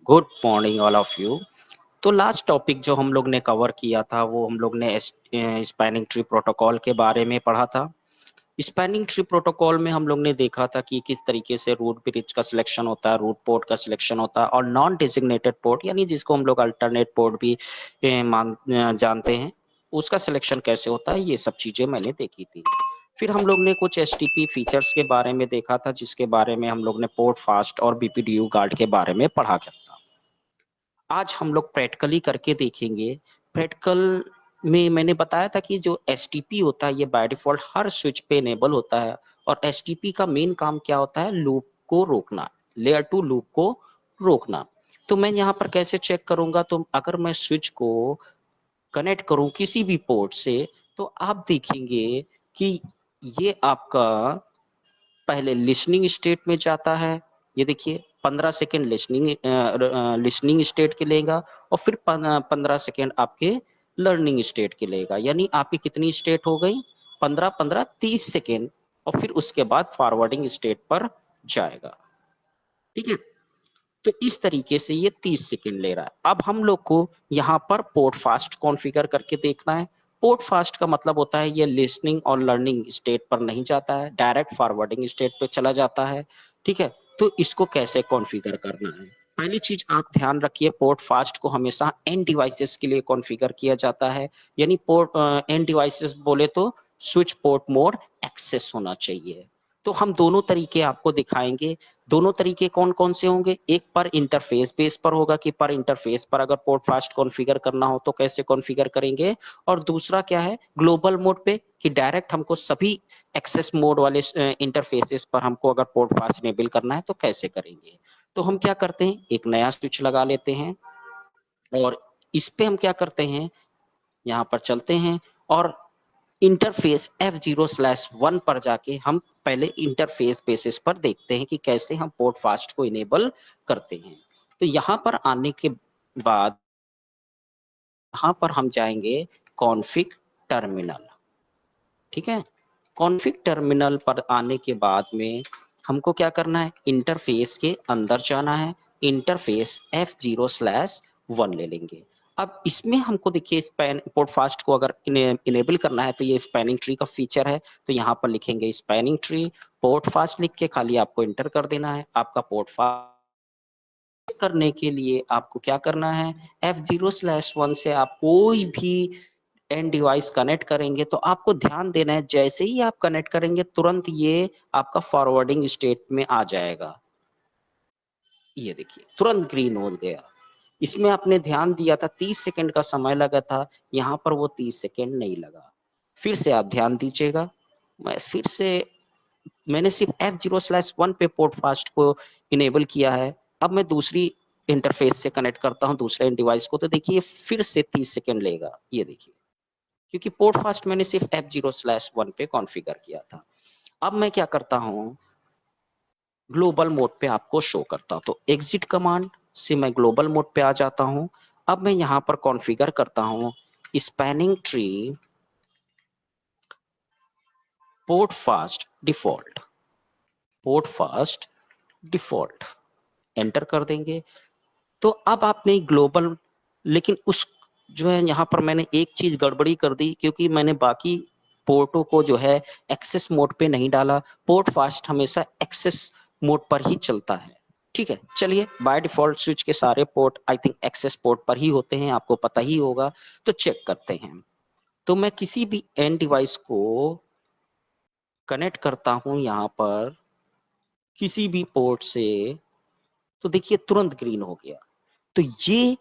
Good morning all of you. तो last topic जो हम लोग ने कवर किया था वो हम लोग ने स्पैनिंग ट्री प्रोटोकॉल के बारे में पढ़ा था। स्पैनिंग ट्री प्रोटोकॉल में हम लोग ने देखा था कि किस तरीके से रूट ब्रिज का सिलेक्शन होता है, रूट पोर्ट का सिलेक्शन होता है और नॉन डेजिग्नेटेड पोर्ट यानी जिसको हम लोग अल्टरनेट पोर्ट भी जानते हैं, उसका सिलेक्शन कैसे होता है, ये सब चीजें मैंने देखी थी। फिर हम लोग ने कुछ एसटीपी फीचर्स के बारे में देखा था, जिसके बारे में हम लोग ने पोर्ट फास्ट और बीपीडीयू गार्ड के बारे में पढ़ा था। आज हम लोग प्रैक्टिकली करके देखेंगे। प्रैक्टिकल में मैंने बताया था कि जो एसटीपी होता है ये बाय डिफॉल्ट हर स्विच पे इनेबल होता है और एसटीपी का मेन काम क्या होता है, लूप को रोकना, लेयर टू लूप को रोकना। तो मैं यहाँ पर कैसे चेक करूंगा, तो अगर मैं स्विच को कनेक्ट करूं किसी भी पोर्ट से तो आप देखेंगे कि ये आपका पहले लिसनिंग स्टेट में जाता है। ये देखिए 15 सेकेंड लिसनिंग स्टेट के लेगा और फिर 15 सेकेंड आपके लर्निंग स्टेट के लेगा, यानी आपकी कितनी स्टेट हो गई, 15 15 30 सेकेंड, और फिर उसके बाद फॉरवर्डिंग स्टेट पर जाएगा। ठीक है, तो इस तरीके से ये 30 सेकेंड ले रहा है। अब हम लोग को यहाँ पर पोर्ट फास्ट कॉन्फ़िगर करके देखना है। पोर्ट फास्ट का मतलब होता है ये लिसनिंग और लर्निंग स्टेट पर नहीं जाता है, डायरेक्ट फॉरवर्डिंग स्टेट पे चला जाता है। ठीक है, तो इसको कैसे कॉन्फ़िगर करना है, पहली चीज आप ध्यान रखिए, पोर्ट फास्ट को हमेशा एन डिवाइसेस के लिए कॉन्फ़िगर किया जाता है। यानी पोर्ट एन डिवाइसेस बोले तो स्विच पोर्ट मोड एक्सेस होना चाहिए। तो हम दोनों तरीके आपको दिखाएंगे। दोनों तरीके कौन कौन से होंगे, एक पर इंटरफेस बेस पर होगा कि पर इंटरफेस पर अगर पोर्ट फास्ट कॉन्फ़िगर करना हो तो कैसे कॉन्फ़िगर करेंगे, और दूसरा क्या है ग्लोबल मोड पे कि डायरेक्ट हमको सभी एक्सेस मोड वाले इंटरफेसेस पर हमको अगर पोर्ट फास्ट इनेबल करना है तो कैसे करेंगे। तो हम क्या करते हैं, एक नया स्विच लगा लेते हैं और इस पे हम क्या करते हैं, यहाँ पर चलते हैं और इंटरफेस F0/1 पर जाके हम पहले इंटरफेस बेसिस पर देखते हैं कि कैसे हम पोर्ट फास्ट को इनेबल करते हैं। तो यहाँ पर आने के बाद यहाँ पर हम जाएंगे कॉन्फिग टर्मिनल। ठीक है, कॉन्फिग टर्मिनल पर आने के बाद में हमको क्या करना है, इंटरफेस के अंदर जाना है, इंटरफेस F0/1 ले लेंगे। अब इसमें हमको देखिए स्पैन पोर्ट फास्ट को अगर इनेबल करना है तो ये स्पैनिंग ट्री का फीचर है, तो यहाँ पर लिखेंगे स्पैनिंग ट्री, पोर्ट फास्ट लिख के खाली आपको इंटर कर देना है। आपका पोर्ट फास्ट करने के लिए आपको क्या करना है, F0/1 से आप कोई भी एंड डिवाइस कनेक्ट करेंगे तो आपको ध्यान देना है, जैसे ही आप कनेक्ट करेंगे तुरंत ये आपका फॉरवर्डिंग स्टेट में आ जाएगा। ये देखिए तुरंत ग्रीन हो गया। इसमें आपने ध्यान दिया था 30 सेकंड का समय लगा था, यहाँ पर वो 30 सेकंड नहीं लगा। फिर से आप ध्यान दीजिएगा, मैं फिर से मैंने सिर्फ F0/1 पे पोर्ट फास्ट को इनेबल किया है। अब मैं दूसरी इंटरफेस से कनेक्ट करता हूँ दूसरे डिवाइस को, तो देखिए फिर से 30 सेकंड लेगा। ये देखिए क्योंकि पोर्ट फास्ट मैंने सिर्फ F0/1 पे कॉन्फ़िगर किया था। अब मैं क्या करता हूँ, ग्लोबल मोड पे आपको शो करता हूँ, तो एग्जिट कमांड से मैं ग्लोबल मोड पे आ जाता हूँ। अब मैं यहाँ पर कॉन्फ़िगर करता हूँ spanning tree port fast default, port fast default enter कर देंगे। तो अब आपने ग्लोबल, लेकिन उस जो है यहाँ पर मैंने एक चीज गड़बड़ी कर दी, क्योंकि मैंने बाकी पोर्टों को जो है एक्सेस मोड पे नहीं डाला। पोर्ट फास्ट हमेशा एक्सेस मोड पर ही चलता है। ठीक है, चलिए बाय डिफॉल्ट स्विच के सारे port I think access port पर ही होते हैं, आपको पता ही होगा। तो चेक करते हैं, तो मैं किसी भी एंड डिवाइस को कनेक्ट करता हूं यहाँ पर किसी भी पोर्ट से, तो देखिए तुरंत ग्रीन हो गया। तो ये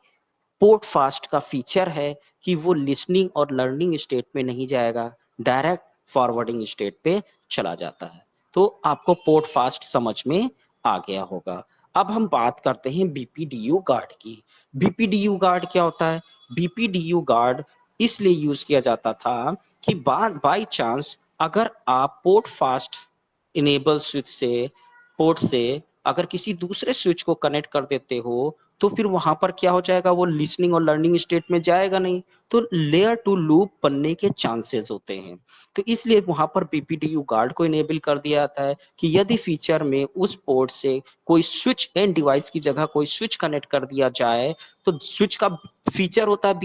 पोर्ट फास्ट का फीचर है कि वो लिसनिंग और लर्निंग स्टेट में नहीं जाएगा, डायरेक्ट फॉरवर्डिंग स्टेट पे चला जाता है। तो आपको पोर्ट फास्ट समझ में आ गया होगा। अब हम बात करते हैं बीपीडीयू गार्ड की। बीपीडीयू गार्ड क्या होता है, बीपीडीयू गार्ड इसलिए यूज किया जाता था कि बाय चांस अगर आप पोर्ट फास्ट इनेबल स्विच से पोर्ट से अगर किसी दूसरे स्विच को कनेक्ट कर देते हो तो फिर वहां पर क्या हो जाएगा, वो लिसनिंग और लर्निंग स्टेट में जाएगा नहीं, तो लेयर टू लूप बनने के चांसेस होते हैं। तो इसलिए वहां पर बीपीडीयू गार्ड को इनेबल कर दिया जाता है कि यदि फीचर में उस पोर्ट से कोई स्विच एंड डिवाइस की जगह कोई स्विच कनेक्ट कर दिया जाए तो स्विच का फीचर होता है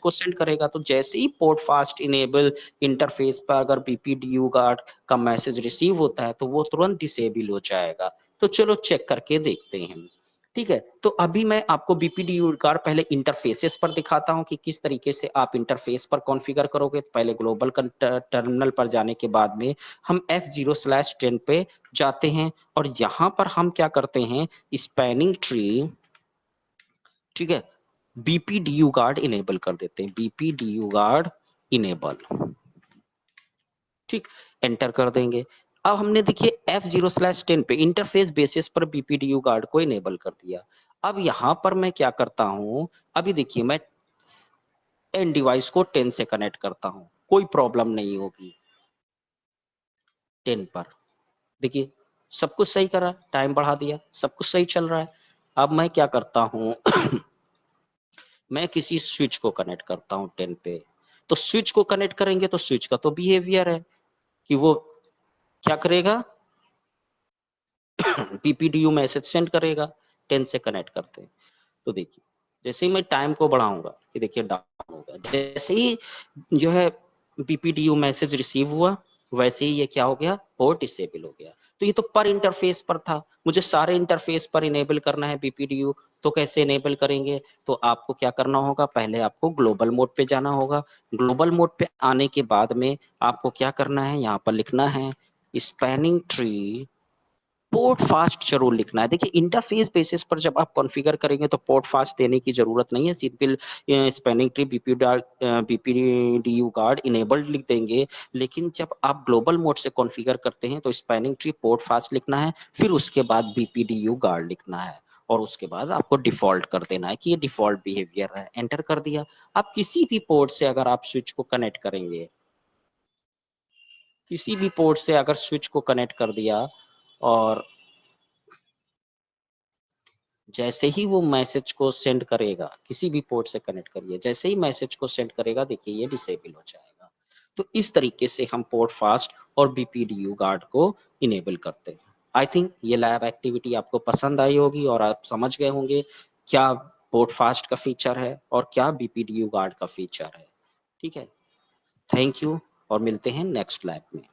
को सेंड करेगा, तो जैसे ही पोर्ट फास्ट इनेबल इंटरफेस पर अगर बीपीडीयू गार्ड का मैसेज रिसीव होता है तो वो तुरंत डिसेबल हो जाएगा। तो चलो चेक करके देखते हैं। ठीक है, तो अभी मैं आपको बीपीडीयू गार्ड पहले इंटरफेसेस पर दिखाता हूं कि किस तरीके से आप इंटरफेस पर कॉन्फ़िगर करोगे। पहले ग्लोबल टर्मिनल पर जाने के बाद में हम F0/10 पे जाते हैं और यहां पर हम क्या करते हैं, स्पैनिंग ट्री, ठीक है, बीपीडीयू गार्ड इनेबल कर देते हैं, बीपीडीयू गार्ड इनेबल, ठीक, एंटर कर देंगे। अब हमने देखिए F0/10 पे इंटरफेस बेसिस पर बीपीडीयू गार्ड को इनेबल कर दिया। अब यहां पर मैं क्या करता हूं, अभी देखिए मैं एंड डिवाइस को 10 से कनेक्ट करता हूं, कोई प्रॉब्लम नहीं होगी। 10 पर देखिए सब कुछ सही करा, टाइम बढ़ा दिया, सब कुछ सही चल रहा है। अब मैं क्या करता हूं मैं किसी स्विच को कनेक्ट करता हूं 10 पे। तो स्विच को कनेक्ट करेंगे तो स्विच का तो बिहेवियर है कि वो क्या करेगा, पीपीडीयू मैसेज सेंड करेगा। 10 से कनेक्ट करते हैं तो देखिए जैसे ही मैं टाइम को बढ़ाऊंगा, ये देखिए डाउन होगा, जैसे ही जो है पीपीडीयू मैसेज रिसीव हुआ वैसे ही ये क्या हो गया, पोर्ट डिसेबल हो गया। तो ये तो पर इंटरफेस पर था, मुझे सारे इंटरफेस पर इनेबल करना है बीपीडीयू, तो कैसे इनेबल करेंगे, तो आपको क्या करना होगा, पहले आपको ग्लोबल मोड पे जाना होगा। ग्लोबल मोड पे आने के बाद में आपको क्या करना है, यहाँ पर लिखना है स्पैनिंग ट्री पोर्ट फास्ट जरूर लिखना है। देखिए इंटरफेस बेसिस पर जब आप कॉन्फ़िगर करेंगे तो पोर्ट फास्ट देने की जरूरत नहीं है, simple spanning tree BPDU guard enabled लिख देंगे। लेकिन जब आप ग्लोबल मोड से कॉन्फ़िगर करते हैं तो स्पैनिंग ट्री पोर्ट फास्ट लिखना है, फिर उसके बाद बीपीडीयू गार्ड लिखना है और उसके बाद आपको डिफॉल्ट कर देना है कि ये डिफॉल्ट बिहेवियर है। एंटर कर दिया। आप किसी भी पोर्ट से अगर आप स्विच को कनेक्ट करेंगे, किसी भी पोर्ट से अगर स्विच को कनेक्ट कर दिया और जैसे ही वो मैसेज को सेंड करेगा, किसी भी पोर्ट से कनेक्ट करिए, जैसे ही मैसेज को सेंड करेगा देखिए ये डिसेबल हो जाएगा। तो इस तरीके से हम पोर्ट फास्ट और बीपीडीयू गार्ड को इनेबल करते हैं। आई थिंक ये लैब एक्टिविटी आपको पसंद आई होगी और आप समझ गए होंगे क्या पोर्ट फास्ट का फीचर है और क्या बीपीडीयू गार्ड का फीचर है। ठीक है, थैंक यू और मिलते हैं नेक्स्ट लैब में।